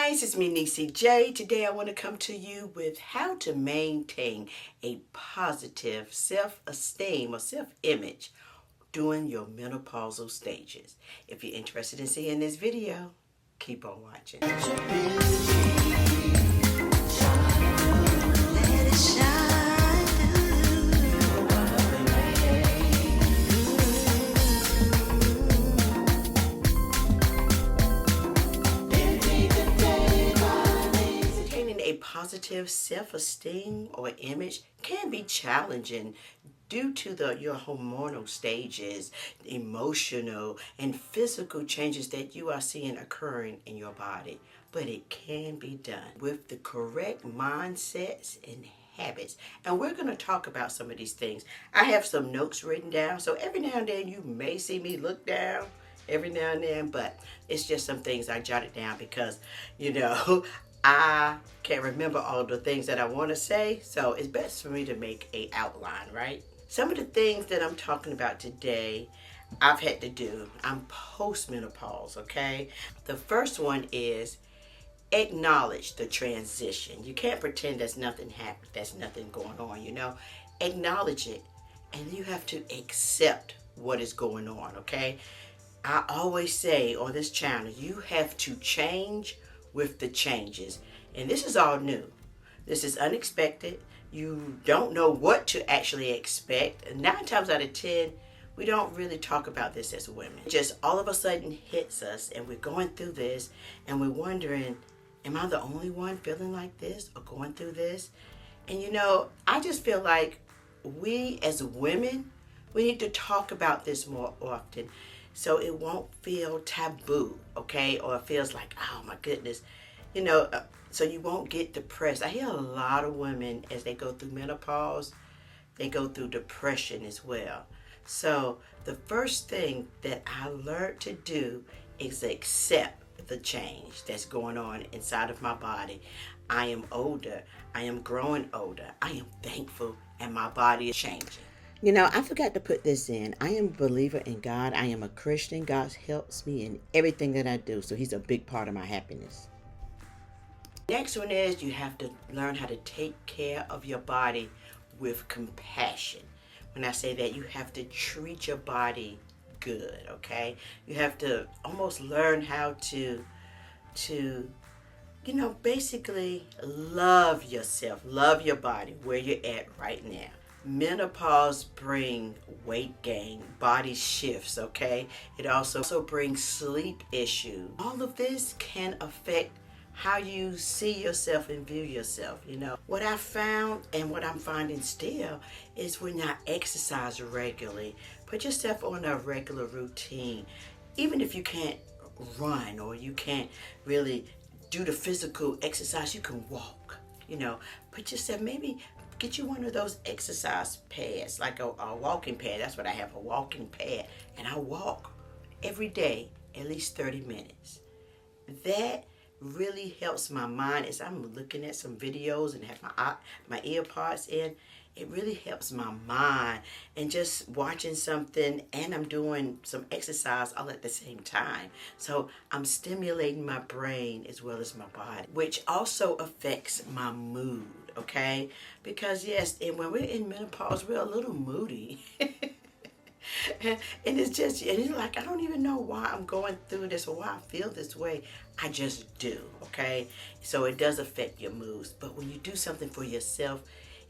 guys, it's me NeeCJae. Today I want to come to you with how to maintain a positive self-esteem or self-image during your menopausal stages. If you're interested in seeing this video, keep on watching. Positive self-esteem or image can be challenging due to your hormonal stages, emotional and physical changes that you are seeing occurring in your body. But it can be done with the correct mindsets and habits. And we're going to talk about some of these things. I have some notes written down, so every now and then you may see me look down every now and then, but it's just some things I jotted down because, I can't remember all the things that I want to say, so it's best for me to make an outline, right? Some of the things that I'm talking about today, I've had to do. I'm post-menopause, okay? The first one is acknowledge the transition. You can't pretend there's nothing happening, there's nothing going on, Acknowledge it, and you have to accept what is going on, okay? I always say on this channel, you have to change with the changes. And this is all new. This is unexpected. You don't know what to actually expect. And 9 times out of 10, we don't really talk about this as women. It just all of a sudden hits us and we're going through this and we're wondering, am I the only one feeling like this or going through this? And I just feel like we as women, we need to talk about this more often, so it won't feel taboo, okay? Or it feels like, oh my goodness, so you won't get depressed. I hear a lot of women as they go through menopause, they go through depression as well. So the first thing that I learned to do is accept the change that's going on inside of my body. I am older, I am growing older, I am thankful, and my body is changing. I forgot to put this in. I am a believer in God. I am a Christian. God helps me in everything that I do. So he's a big part of my happiness. Next one is you have to learn how to take care of your body with compassion. When I say that, you have to treat your body good, okay? You have to almost learn how to basically love yourself. Love your body where you're at right now. Menopause brings weight gain, body shifts, okay? It also brings sleep issues. All of this can affect how you see yourself and view yourself, What I found and what I'm finding still is when I exercise regularly, put yourself on a regular routine. Even if you can't run or you can't really do the physical exercise, you can walk, Put yourself, maybe get you one of those exercise pads, like a walking pad. That's what I have, a walking pad. And I walk every day, at least 30 minutes. That really helps my mind as I'm looking at some videos and have my ear pods in. It really helps my mind, and just watching something and I'm doing some exercise all at the same time. So I'm stimulating my brain as well as my body, which also affects my mood, okay? Because yes, and when we're in menopause, we're a little moody. And it's like, I don't even know why I'm going through this or why I feel this way. I just do, okay? So it does affect your moods. But when you do something for yourself,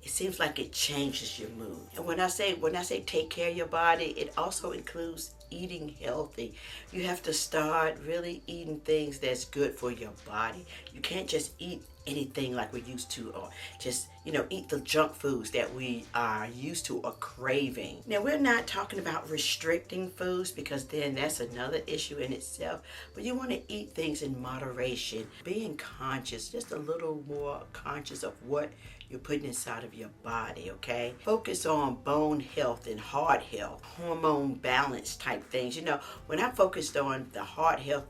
it seems like it changes your mood. And when I say take care of your body, it also includes eating healthy. You have to start really eating things that's good for your body. You can't just eat anything like we used to, or just eat the junk foods that we are used to or craving. Now, we're not talking about restricting foods, because then that's another issue in itself, but you want to eat things in moderation, being conscious, just a little more conscious of what you're putting inside of your body, okay? Focus on bone health and heart health, hormone balance type things. When I focused on the heart health,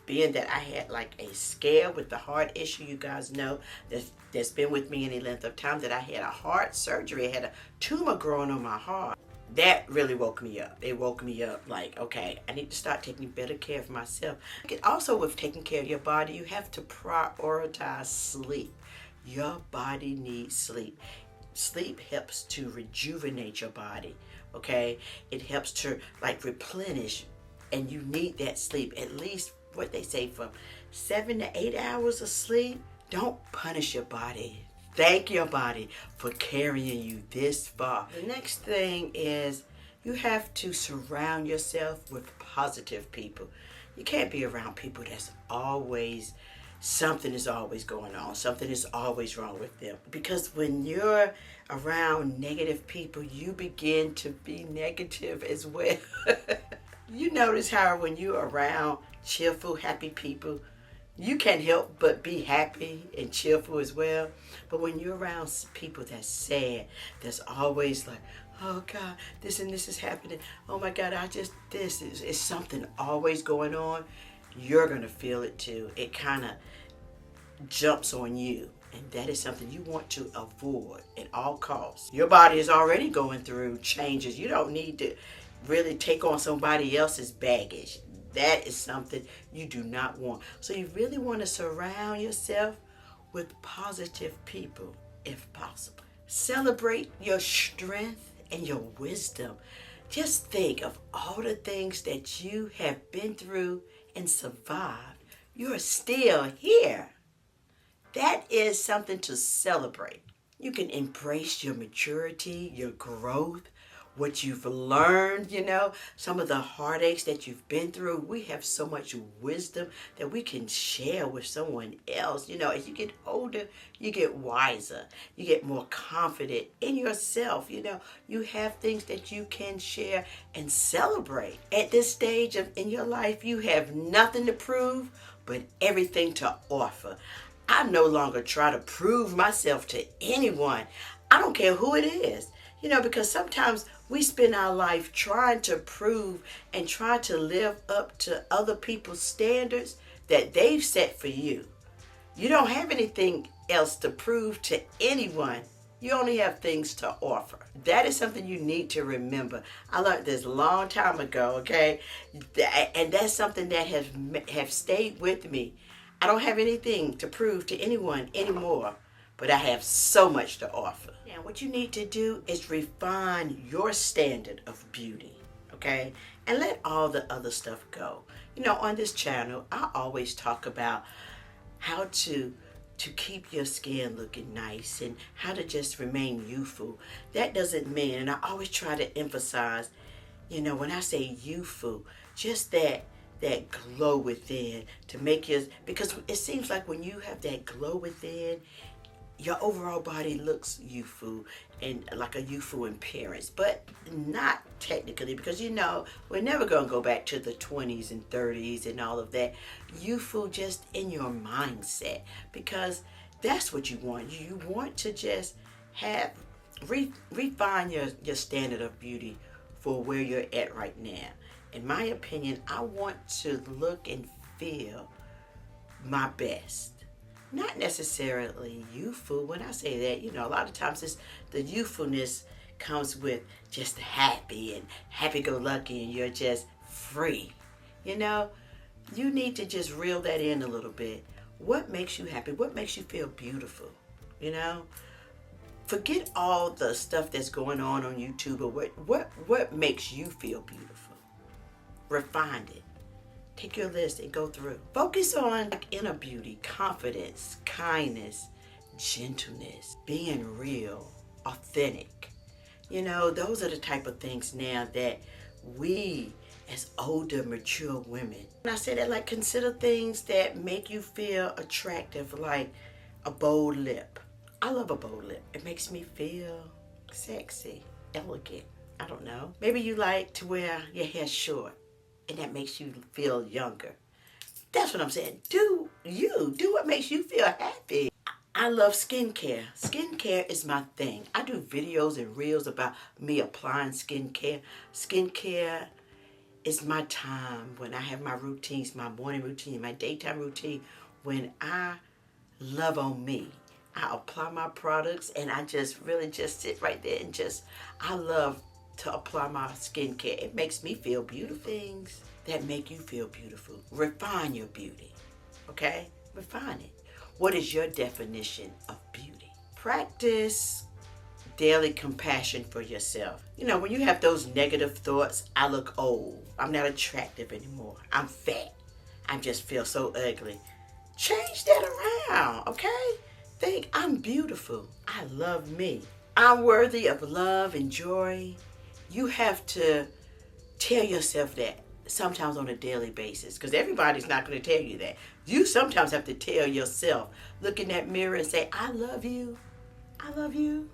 being that I had like a scare with the heart issue, you guys know that's been with me any length of time, that I had a heart surgery. I had a tumor growing on my heart. that really woke me up. It woke me up like, okay, I need to start taking better care of myself. Also, with taking care of your body, you have to prioritize sleep. Your body needs sleep. Sleep helps to rejuvenate your body, okay? It helps to like replenish, and you need that sleep. At least what they say, from 7 to 8 hours of sleep. Don't punish your body. Thank your body for carrying you this far. The next thing is you have to surround yourself with positive people. You can't be around people that's always, something is always going on. Something is always wrong with them. Because when you're around negative people, you begin to be negative as well. You notice how when you're around cheerful, happy people, you can't help but be happy and cheerful as well. But when you're around people that's sad, that's always like, oh God, this and this is happening. Oh my God, this is something always going on. You're going to feel it too. It kind of jumps on you. And that is something you want to avoid at all costs. Your body is already going through changes. You don't need to really take on somebody else's baggage. That is something you do not want. So you really want to surround yourself with positive people if possible. Celebrate your strength and your wisdom. Just think of all the things that you have been through and survived. You're still here. That is something to celebrate. You can embrace your maturity, your growth, what you've learned, some of the heartaches that you've been through. We have so much wisdom that we can share with someone else. As you get older, you get wiser. You get more confident in yourself. You have things that you can share and celebrate. At this stage in your life, you have nothing to prove, but everything to offer. I no longer try to prove myself to anyone. I don't care who it is. Because sometimes we spend our life trying to prove and try to live up to other people's standards that they've set for you. You don't have anything else to prove to anyone. You only have things to offer. That is something you need to remember. I learned this a long time ago, okay? And that's something that have stayed with me. I don't have anything to prove to anyone anymore, but I have so much to offer. Now, what you need to do is refine your standard of beauty, okay? And let all the other stuff go. On this channel, I always talk about how to keep your skin looking nice and how to just remain youthful. That doesn't mean, and I always try to emphasize, when I say youthful, just that glow within to make you, because it seems like when you have that glow within, your overall body looks youthful and like a youthful appearance, but not technically, because we're never going to go back to the 20s and 30s and all of that. Youthful just in your mindset, because that's what you want. You want to just refine your standard of beauty for where you're at right now. In my opinion, I want to look and feel my best. Not necessarily youthful. When I say that, a lot of times the youthfulness comes with just happy and happy-go-lucky, and you're just free. You need to just reel that in a little bit. What makes you happy? What makes you feel beautiful? Forget all the stuff that's going on YouTube, or what makes you feel beautiful. Refine it. Take your list and go through. Focus on inner beauty, confidence, kindness, gentleness, being real, authentic. Those are the type of things now that we as older, mature women. And I say that, consider things that make you feel attractive, like a bold lip. I love a bold lip. It makes me feel sexy, elegant. I don't know. Maybe you like to wear your hair short, and that makes you feel younger. That's what I'm saying. Do what makes you feel happy. I love skincare. Skincare is my thing. I do videos and reels about me applying skincare. Skincare is my time when I have my routines, my morning routine, my daytime routine, when I love on me. I apply my products and I just really just sit right there and I love to apply my skincare. It makes me feel beautiful. Things that make you feel beautiful. Refine your beauty, okay? Refine it. What is your definition of beauty? Practice daily compassion for yourself. You know, when you have those negative thoughts, I look old, I'm not attractive anymore, I'm fat, I just feel so ugly. Change that around, okay? Think, I'm beautiful, I love me, I'm worthy of love and joy. You have to tell yourself that sometimes on a daily basis, because everybody's not going to tell you that. You sometimes have to tell yourself, look in that mirror and say, I love you, I love you.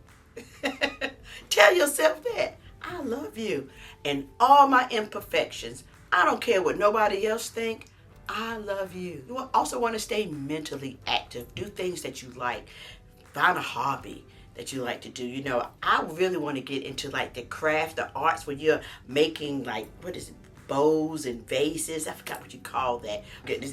Tell yourself that, I love you. And all my imperfections, I don't care what nobody else think, I love you. You also want to stay mentally active. Do things that you like. Find a hobby that you like to do. You know, I really want to get into like the craft, the arts, when you're making like, what is it, bows and vases. I forgot what you call that.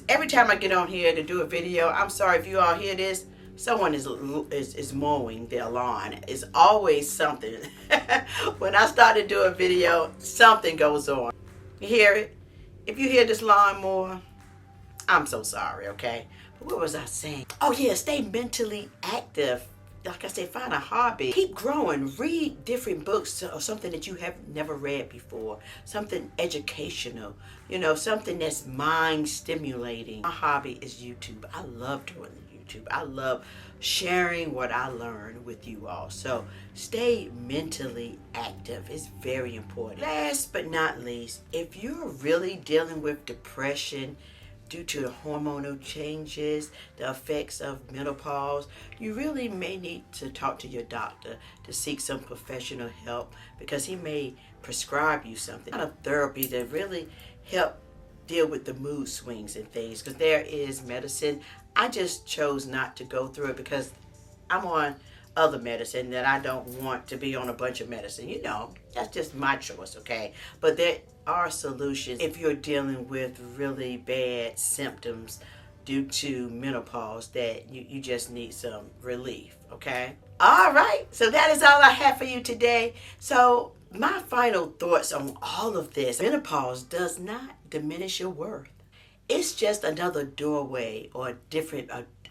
Every time I get on here to do a video, I'm sorry if you all hear this, someone is mowing their lawn. It's always something. When I start to do a video, something goes on. You hear it? If you hear this lawnmower, I'm so sorry, okay? But what was I saying? Oh yeah, stay mentally active. Like I said, find a hobby. Keep growing. Read different books or something that you have never read before. Something educational. You know, something that's mind stimulating. My hobby is YouTube. I love doing YouTube. I love sharing what I learned with you all. So stay mentally active. It's very important. Last but not least, if you're really dealing with depression due to hormonal changes, the effects of menopause, you really may need to talk to your doctor to seek some professional help, because he may prescribe you something, kind of therapy that really help deal with the mood swings and things, because there is medicine. I just chose not to go through it because I'm on other medicine that I don't want to be on a bunch of medicine. You know, that's just my choice, okay? But there are solutions if you're dealing with really bad symptoms due to menopause that you just need some relief, okay? All right, so that is all I have for you today. So my final thoughts on all of this: menopause does not diminish your worth. It's just another doorway or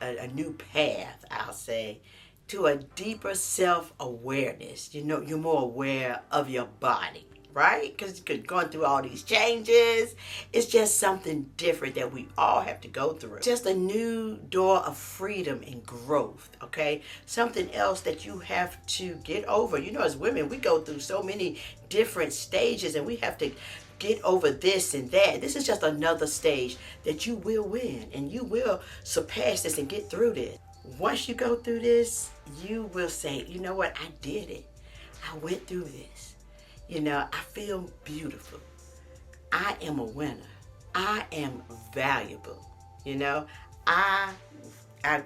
a new path, I'll say, to a deeper self-awareness. You know, you're more aware of your body, right? Because going through all these changes, it's just something different that we all have to go through. Just a new door of freedom and growth, okay? Something else that you have to get over. You know, as women, we go through so many different stages and we have to get over this and that. This is just another stage that you will win, and you will surpass this and get through this. Once you go through this, you will say, you know what, I did it. I went through this. You know, I feel beautiful. I am a winner. I am valuable. You know, I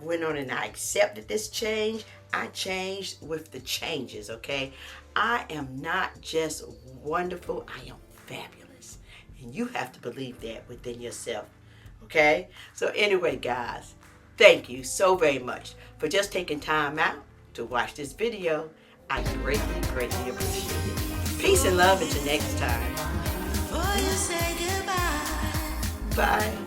went on and I accepted this change. I changed with the changes, okay? I am not just wonderful, I am fabulous. And you have to believe that within yourself, okay? So anyway, guys, thank you so very much for just taking time out to watch this video. I greatly, greatly appreciate it. Peace and love until next time. Bye.